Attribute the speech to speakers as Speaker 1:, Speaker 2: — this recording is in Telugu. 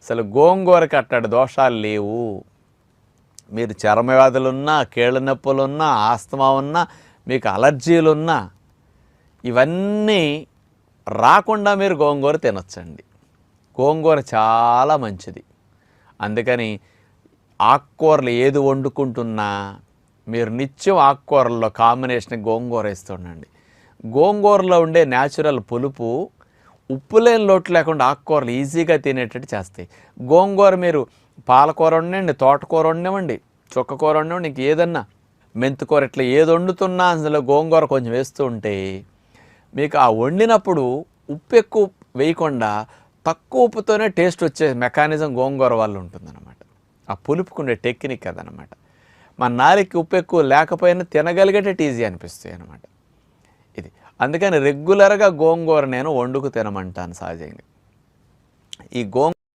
Speaker 1: అసలు గోంగూరకి అట్టడి దోషాలు లేవు. మీరు చర్మ వ్యాధులున్నా, కీళ్ళ నొప్పులున్నా, ఆస్తమా ఉన్నా, మీకు అలర్జీలున్నా ఇవన్నీ రాకుండా మీరు గోంగూర తినొచ్చండి. గోంగూర చాలా మంచిది. అందుకని ఆకుకూరలు ఏది వండుకుంటున్నా మీరు నిత్యం ఆకుకూరల్లో కాంబినేషన్ గోంగూర వేస్తుండండి. గోంగూరలో ఉండే న్యాచురల్ పులుపు ఉప్పు లేని లోటు లేకుండా ఆకుకూరలు ఈజీగా తినేటట్టు చేస్తాయి. గోంగూర మీరు పాలకూర వండండి, తోటకూర వండివ్వండి, చుక్కకూర వండివ్వండి, ఇంక ఏదన్నా మెంతికూర ఇట్లా ఏది వండుతున్నా అందులో గోంగూర కొంచెం వేస్తూ ఉంటే మీకు ఆ వండినప్పుడు ఉప్పు ఎక్కువ వేయకుండా తక్కువ ఉప్పుతోనే టేస్ట్ వచ్చే మెకానిజం గోంగూర వల్ల ఉంటుందన్నమాట. ఆ పులుపుకుండే టెక్నిక్ అదనమాట. మన నాలుకకి ఉప్పు ఎక్కువ లేకపోయినా తినగలిగేటట్టు ఈజీ అనిపిస్తాయి అన్నమాట ఇది. అందుకని రెగ్యులర్గా గోంగూర నేను వండుకు తినమంటాను సహజంగా. ఈ